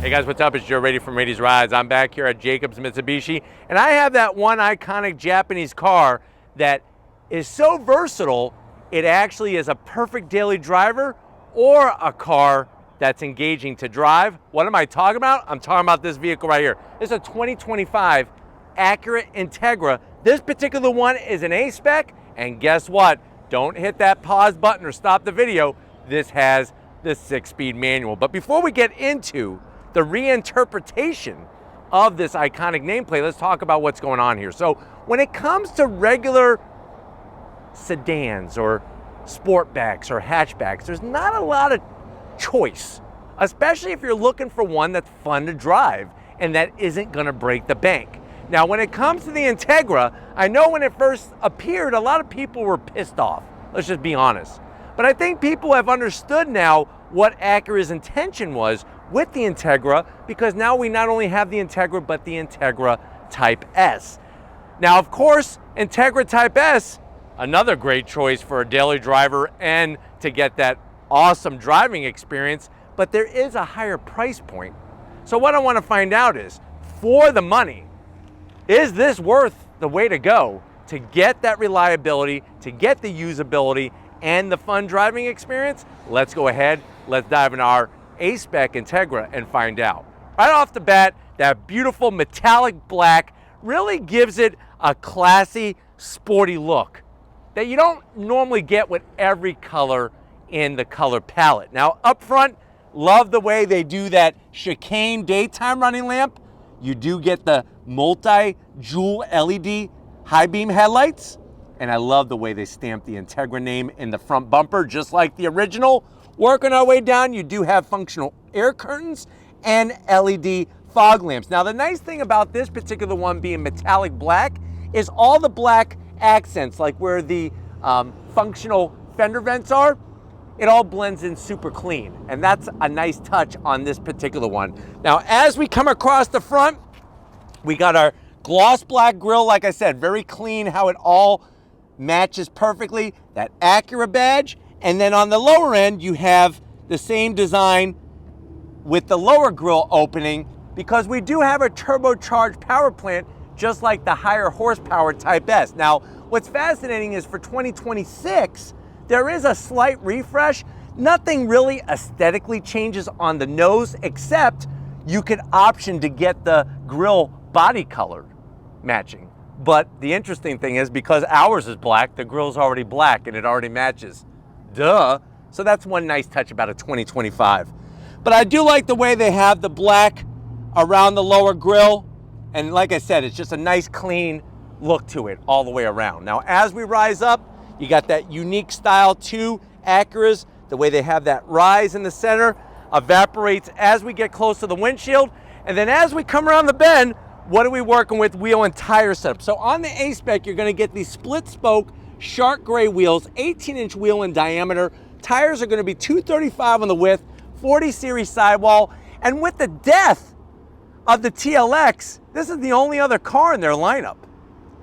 Hey guys, what's up? It's Joe Rady from Rady's Rides. I'm back here at Jacobs Mitsubishi, and I have that one iconic Japanese car that is so versatile, it actually is a perfect daily driver or a car that's engaging to drive. What am I talking about? I'm talking about this vehicle right here. This is a 2025 Acura Integra. This particular one is an A-Spec, and guess what? Don't hit that pause button or stop the video. This has the 6-speed manual. But before we get into the reinterpretation of this iconic nameplate, let's talk about what's going on here. So when it comes to regular sedans or sportbacks or hatchbacks, there's not a lot of choice, especially if you're looking for one that's fun to drive and that isn't gonna break the bank. Now, when it comes to the Integra, I know when it first appeared, a lot of people were pissed off. Let's just be honest. But I think people have understood now what Acura's intention was with the Integra, because now we not only have the Integra, but the Integra Type S. Now, of course, Integra Type S, another great choice for a daily driver and to get that awesome driving experience, but there is a higher price point. So what I want to find out is, for the money, is this worth the way to go to get that reliability, to get the usability, and the fun driving experience? Let's go ahead, let's dive into our A-Spec Integra and find out. Right off the bat, that beautiful metallic black really gives it a classy, sporty look that you don't normally get with every color in the color palette. Now, up front, love the way they do that chicane daytime running lamp. You do get the multi-jewel LED high beam headlights, and I love the way they stamp the Integra name in the front bumper, just like the original. Working our way down, you do have functional air curtains and LED fog lamps. Now, the nice thing about this particular one being metallic black is all the black accents, like where the functional fender vents are, it all blends in super clean, and that's a nice touch on this particular one. Now, as we come across the front, we got our gloss black grille. Like I said, very clean, how it all matches perfectly, that Acura badge. And then on the lower end, you have the same design with the lower grille opening, because we do have a turbocharged power plant, just like the higher horsepower Type S. Now, what's fascinating is for 2026, there is a slight refresh. Nothing really aesthetically changes on the nose, except you could option to get the grille body color matching. But the interesting thing is, because ours is black, the grille's already black and it already matches. Duh. So that's one nice touch about a 2025. But I do like the way they have the black around the lower grille. And like I said, it's just a nice clean look to it all the way around. Now, as we rise up, you got that unique style to Acuras, the way they have that rise in the center, evaporates as we get close to the windshield. And then as we come around the bend, what are we working with? Wheel and tire setup. So on the A-Spec, you're gonna get these split spoke, shark gray wheels, 18-inch wheel in diameter. Tires are gonna be 235 on the width, 40 series sidewall. And with the death of the TLX, this is the only other car in their lineup.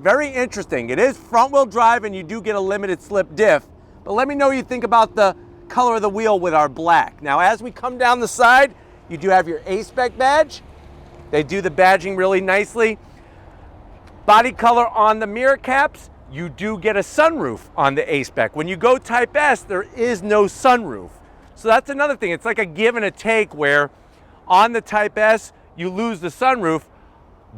Very interesting. It is front wheel drive and you do get a limited slip diff, but let me know what you think about the color of the wheel with our black. Now, as we come down the side, you do have your A-Spec badge. They do the badging really nicely. Body color on the mirror caps. You do get a sunroof on the A-Spec. When you go Type S, there is no sunroof. So that's another thing. It's like a give and a take, where on the Type S, you lose the sunroof,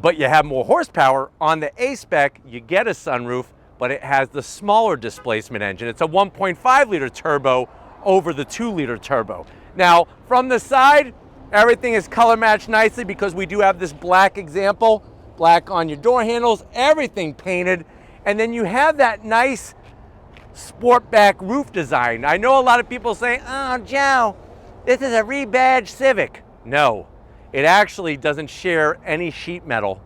but you have more horsepower. On the A-Spec, you get a sunroof, but it has the smaller displacement engine. It's a 1.5 liter turbo over the 2 liter turbo. Now, from the side, everything is color matched nicely, because we do have this black example, black on your door handles, everything painted. And then you have that nice sportback roof design. I know a lot of people say, oh, Joe, this is a rebadged Civic. No, it actually doesn't share any sheet metal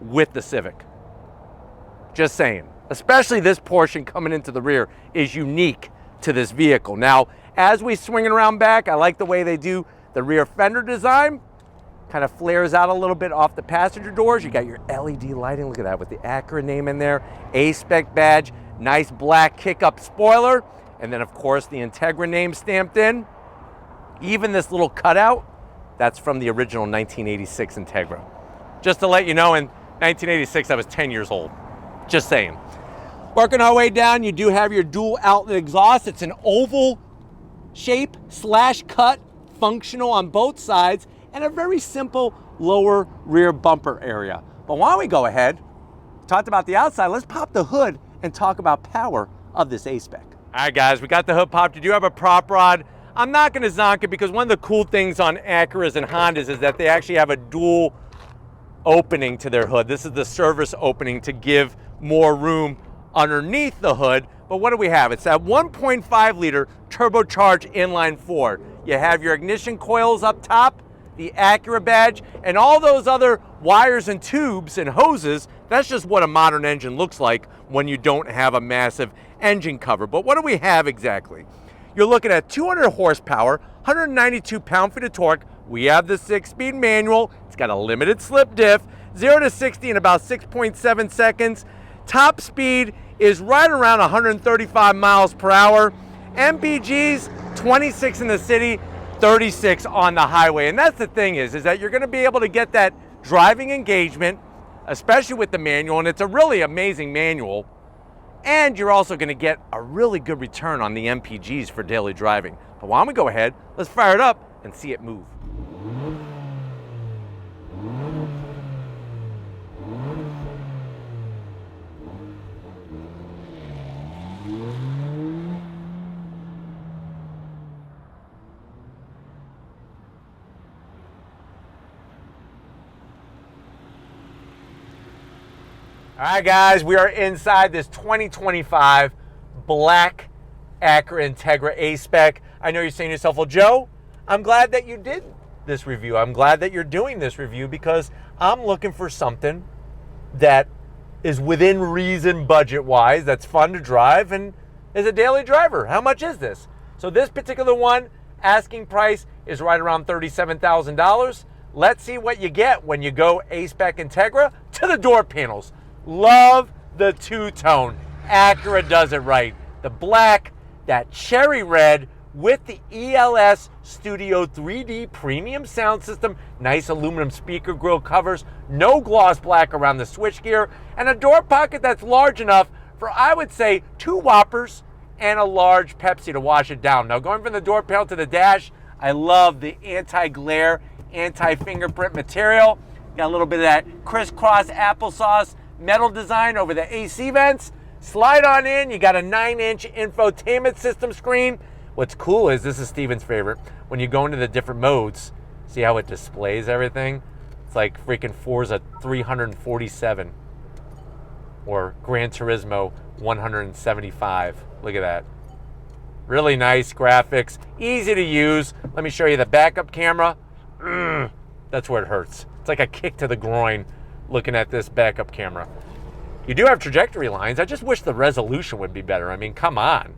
with the Civic. Just saying. Especially this portion coming into the rear is unique to this vehicle. Now, as we swing it around back, I like the way they do the rear fender design. Kind of flares out a little bit off the passenger doors. You got your LED lighting, look at that, with the Acura name in there, A-Spec badge, nice black kick-up spoiler, and then of course the Integra name stamped in. Even this little cutout That's from the original 1986 Integra. Just to let you know, in 1986, I was 10 years old. Just saying. Working our way down, you do have your dual outlet exhaust. It's an oval shape / cut, functional on both sides, and a very simple lower rear bumper area. But why don't we go ahead, talked about the outside, let's pop the hood and talk about power of this A-Spec. All right, guys, we got the hood popped. You do have a prop rod. I'm not going to zonk it because one of the cool things on Acuras and Hondas is that they actually have a dual opening to their hood. This is the service opening to give more room underneath the hood. But what do we have? It's that 1.5 liter turbocharged inline four. You have your ignition coils up top, the Acura badge, and all those other wires and tubes and hoses. That's just what a modern engine looks like when you don't have a massive engine cover. But what do we have exactly? You're looking at 200 horsepower, 192 pound-feet of torque. We have the 6-speed manual. It's got a limited slip diff, 0 to 60 in about 6.7 seconds. Top speed is right around 135 miles per hour. MPGs, 26 in the city, 36 on the highway. And that's the thing is that you're going to be able to get that driving engagement, especially with the manual, and it's a really amazing manual. And you're also going to get a really good return on the MPGs for daily driving. But why don't we go ahead, let's fire it up and see it move. All right, guys, we are inside this 2025 black Acura Integra A-Spec. I know you're saying to yourself, well, Joe, I'm glad that you did this review. I'm glad that you're doing this review because I'm looking for something that is within reason budget-wise, that's fun to drive, and is a daily driver. How much is this? So this particular one, asking price is right around $37,000. Let's see what you get when you go A-Spec Integra to the door panels. Love the two-tone. Acura does it right. The black, that cherry red with the ELS Studio 3D premium sound system, nice aluminum speaker grille covers, no gloss black around the switchgear, and a door pocket that's large enough for, I would say, 2 Whoppers and a large Pepsi to wash it down. Now, going from the door panel to the dash, I love the anti-glare, anti-fingerprint material. Got a little bit of that crisscross applesauce metal design over the AC vents. Slide on in, you got a 9-inch infotainment system screen. What's cool is, this is Steven's favorite, when you go into the different modes, see how it displays everything? It's like freaking Forza 347 or Gran Turismo 175. Look at that. Really nice graphics, easy to use. Let me show you the backup camera. That's where it hurts. It's like a kick to the groin looking at this backup camera. You do have trajectory lines. I just wish the resolution would be better. I mean, come on.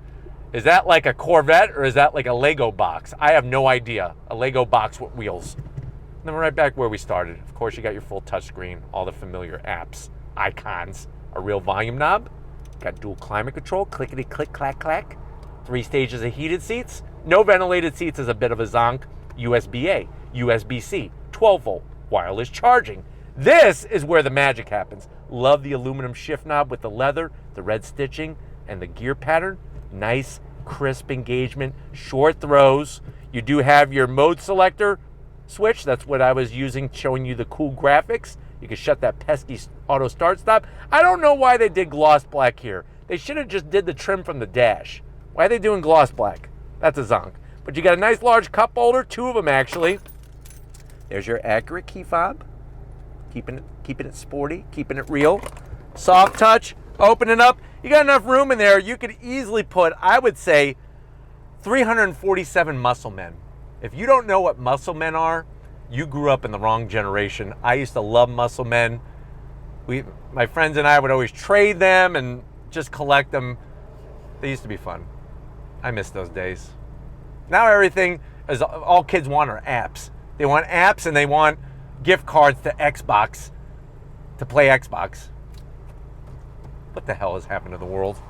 Is that like a Corvette or is that like a Lego box? I have no idea. A Lego box with wheels. And then we're right back where we started. Of course, you got your full touchscreen, all the familiar apps, icons, a real volume knob, got dual climate control, clickety click, clack, clack, 3 stages of heated seats, no ventilated seats is a bit of a zonk, USB-A, USB-C, 12 volt, wireless charging. This is where the magic happens. Love the aluminum shift knob with the leather, the red stitching, and the gear pattern. Nice, crisp engagement, short throws. You do have your mode selector switch. That's what I was using, showing you the cool graphics. You can shut that pesky auto start stop. I don't know why they did gloss black here. They should have just did the trim from the dash. Why are they doing gloss black? That's a zonk. But you got a nice large cup holder, 2 of them actually. There's your Acura key fob. Keeping it sporty, keeping it real. Soft touch, open it up. You got enough room in there. You could easily put, I would say, 347 muscle men. If you don't know what muscle men are, you grew up in the wrong generation. I used to love muscle men. My friends and I would always trade them and just collect them. They used to be fun. I miss those days. Now everything is, all kids want are apps. They want apps and they want gift cards to Xbox to play Xbox. What the hell has happened to the world?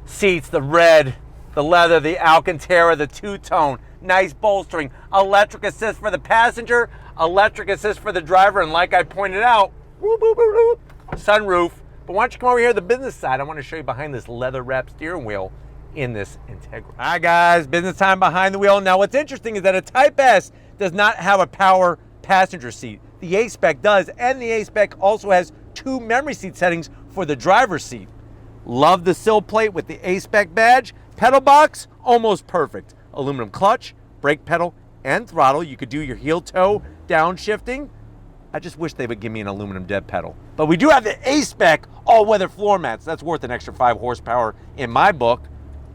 Seats, the red. the leather, the Alcantara, the two-tone, nice bolstering, electric assist for the passenger, electric assist for the driver, and like I pointed out, whoop, whoop, whoop, whoop, sunroof. But why don't you come over here to the business side? I want to show you behind this leather-wrapped steering wheel in this Integra. All right, guys, business time behind the wheel. Now, what's interesting is that a Type S does not have a power passenger seat. The A-Spec does, and the A-Spec also has 2 memory seat settings for the driver's seat. Love the sill plate with the A-Spec badge. Pedal box, almost perfect. Aluminum clutch, brake pedal, and throttle. You could do your heel-toe downshifting. I just wish they would give me an aluminum dead pedal. But we do have the A-Spec all-weather floor mats. That's worth an extra 5 horsepower in my book.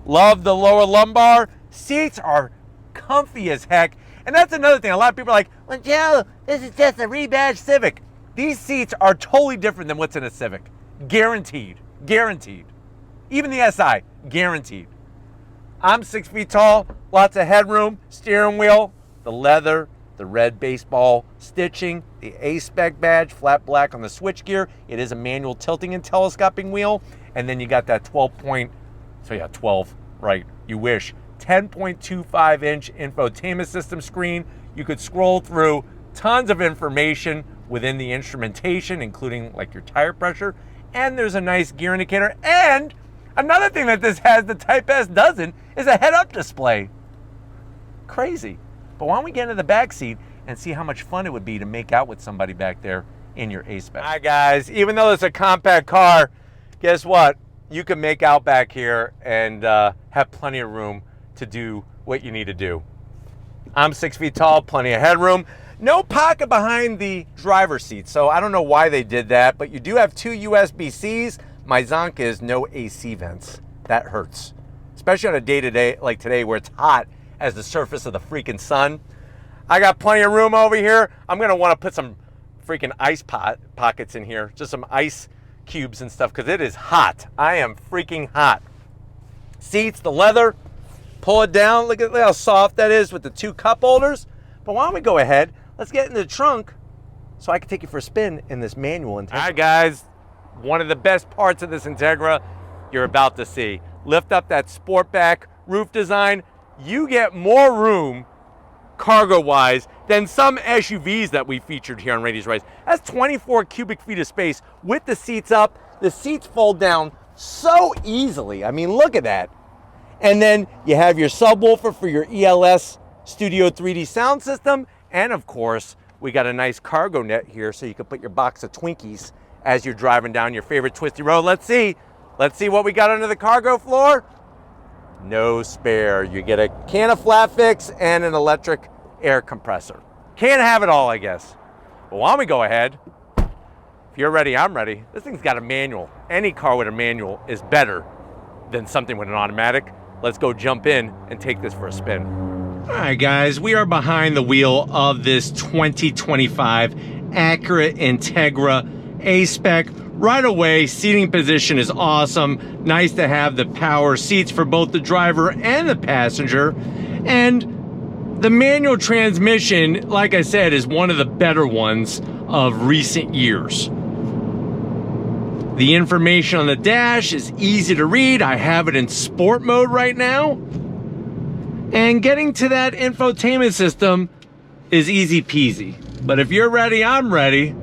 Love the lower lumbar. Seats are comfy as heck. And that's another thing. A lot of people are like, well, Joe, this is just a rebadged Civic. These seats are totally different than what's in a Civic. Guaranteed. Guaranteed. Even the SI, guaranteed. I'm 6 feet tall, lots of headroom, steering wheel, the leather, the red baseball stitching, the A-Spec badge, flat black on the switchgear. It is a manual tilting and telescoping wheel. And then you got that 12, right, you wish. 10.25-inch infotainment system screen. You could scroll through tons of information within the instrumentation, including like your tire pressure. And there's a nice gear indicator. And another thing that this has, the Type S doesn't, is a head-up display. Crazy. But why don't we get into the back seat and see how much fun it would be to make out with somebody back there in your A-Spec. All right, guys, even though it's a compact car, guess what? You can make out back here and have plenty of room to do what you need to do. I'm 6 feet tall, plenty of headroom. No pocket behind the driver's seat, so I don't know why they did that, but you do have 2 USB-Cs. My zonk is no AC vents. That hurts, especially on a day-to-day like today where it's hot as the surface of the freaking sun. I got plenty of room over here. I'm gonna wanna put some freaking ice pockets in here, just some ice cubes and stuff, because it is hot. I am freaking hot. Seats, the leather, pull it down. Look at how soft that is with the 2 cup holders. But why don't we go ahead, let's get in the trunk so I can take you for a spin in this manual Integra. All right, guys, one of the best parts of this Integra you're about to see. Lift up that Sportback roof design. You get more room cargo-wise than some SUVs that we featured here on Rady's Rides. That's 24 cubic feet of space with the seats up. The seats fold down so easily. I mean, look at that. And then you have your subwoofer for your ELS Studio 3D sound system. And of course, we got a nice cargo net here so you can put your box of Twinkies as you're driving down your favorite twisty road. Let's see what we got under the cargo floor. No spare. You get a can of Flat Fix and an electric air compressor. Can't have it all, I guess. But why don't we go ahead? If you're ready, I'm ready. This thing's got a manual. Any car with a manual is better than something with an automatic. Let's go jump in and take this for a spin. All right, guys, we are behind the wheel of this 2025 Acura Integra A-Spec. Right away, seating position is awesome. Nice to have the power seats for both the driver and the passenger. And the manual transmission, like I said, is one of the better ones of recent years. The information on the dash is easy to read. I have it in sport mode right now. And getting to that infotainment system is easy peasy. But if you're ready, I'm ready.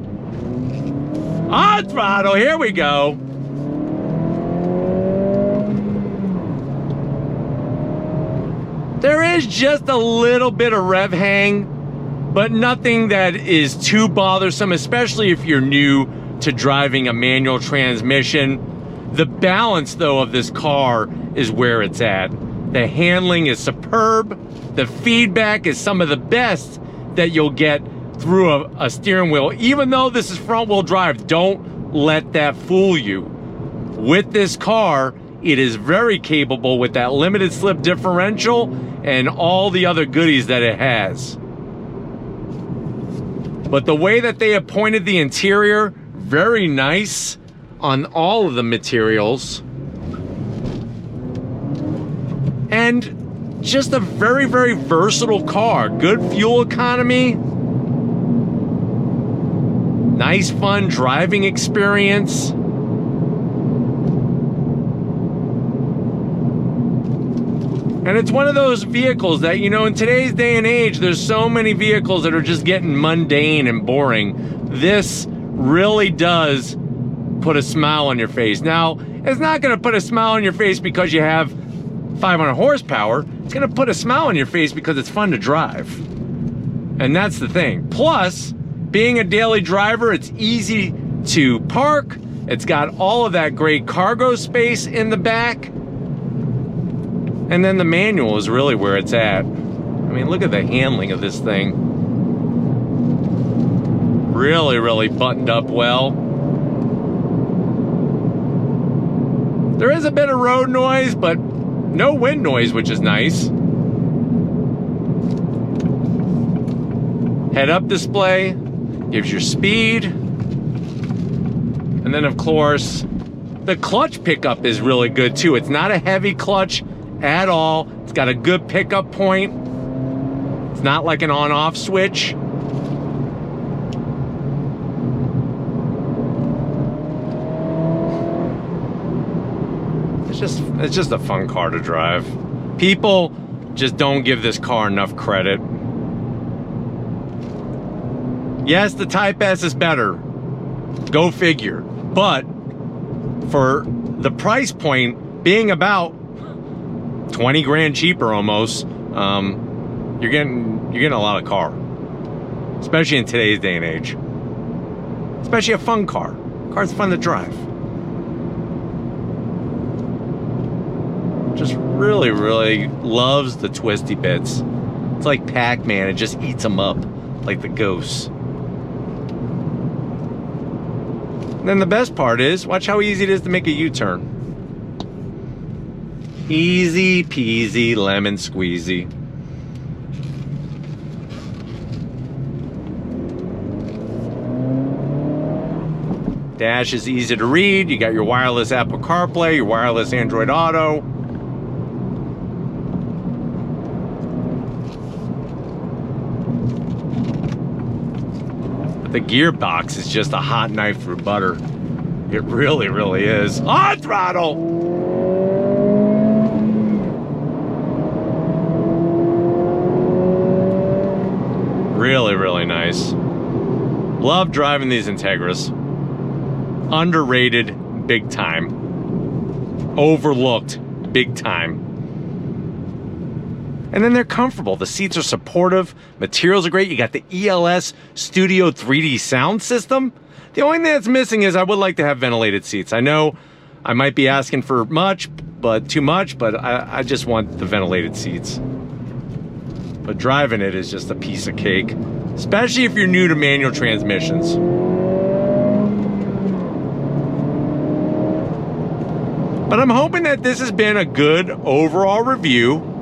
On throttle, here we go. There is just a little bit of rev hang, but nothing that is too bothersome, especially if you're new to driving a manual transmission. The balance, though, of this car is where it's at. The handling is superb. The feedback is some of the best that you'll get through a steering wheel. Even though this is front-wheel drive, don't let that fool you. With this car, it is very capable with that limited slip differential and all the other goodies that it has. But the way that they appointed the interior, very nice on all of the materials. And just a very, very versatile car. Good fuel economy. Nice, fun driving experience. And it's one of those vehicles that, you know, in today's day and age, there's so many vehicles that are just getting mundane and boring. This really does put a smile on your face. Now, it's not gonna put a smile on your face because you have 500 horsepower. It's gonna put a smile on your face because it's fun to drive. And that's the thing. Plus, being a daily driver, it's easy to park. It's got all of that great cargo space in the back. And then the manual is really where it's at. I mean, look at the handling of this thing. Really, really buttoned up well. There is a bit of road noise, but no wind noise, which is nice. Head-up display gives you speed. And then, of course, the clutch pickup is really good, too. It's not a heavy clutch at all. It's got a good pickup point. It's not like an on-off switch. It's just a fun car to drive. People just don't give this car enough credit. Yes, the Type S is better. Go figure. But for the price point being about 20 grand cheaper almost, you're getting a lot of car. Especially in today's day and age. Especially a fun car. Car's fun to drive. Just really, really loves the twisty bits. It's like Pac-Man, it just eats them up like the ghosts. And then the best part is, watch how easy it is to make a U-turn. Easy peasy lemon squeezy. Dash is easy to read. You got your wireless Apple CarPlay, your wireless Android Auto. But the gearbox is just a hot knife through butter. It really, really is. On throttle! Really, really nice. Love driving these Integras. Underrated big time. Overlooked big time. And then they're comfortable. The seats are supportive. Materials are great. You got the ELS Studio 3D sound system. The only thing that's missing is I would like to have ventilated seats. I know I might be asking for too much, but I just want the ventilated seats. But driving it is just a piece of cake, especially if you're new to manual transmissions. But I'm hoping that this has been a good overall review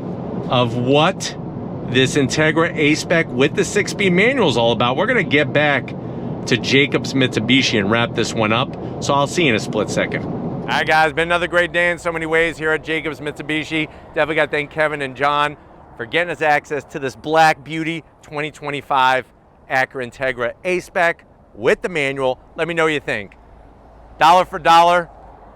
of what this Integra A-Spec with the 6-speed manual is all about. We're gonna get back to Jacobs Mitsubishi and wrap this one up, so I'll see you in a split second. All right, guys, been another great day in so many ways here at Jacobs Mitsubishi. Definitely got to thank Kevin and John for getting us access to this Black Beauty 2025 Acura Integra A-Spec with the manual. Let me know what you think. Dollar for dollar,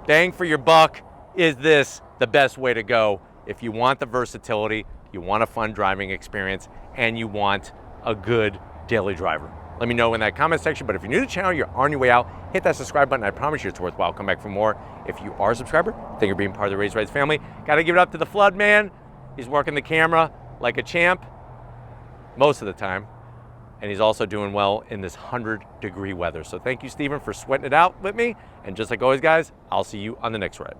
bang for your buck. Is this the best way to go if you want the versatility, you want a fun driving experience, and you want a good daily driver? Let me know in that comment section. But if you're new to the channel, you're on your way out, hit that subscribe button. I promise you it's worthwhile. Come back for more. If you are a subscriber, think you're being part of the Raised Rights family. Got to give it up to the Flood Man. He's working the camera like a champ most of the time. And he's also doing well in this 100-degree weather. So thank you, Stephen, for sweating it out with me. And just like always, guys, I'll see you on the next ride.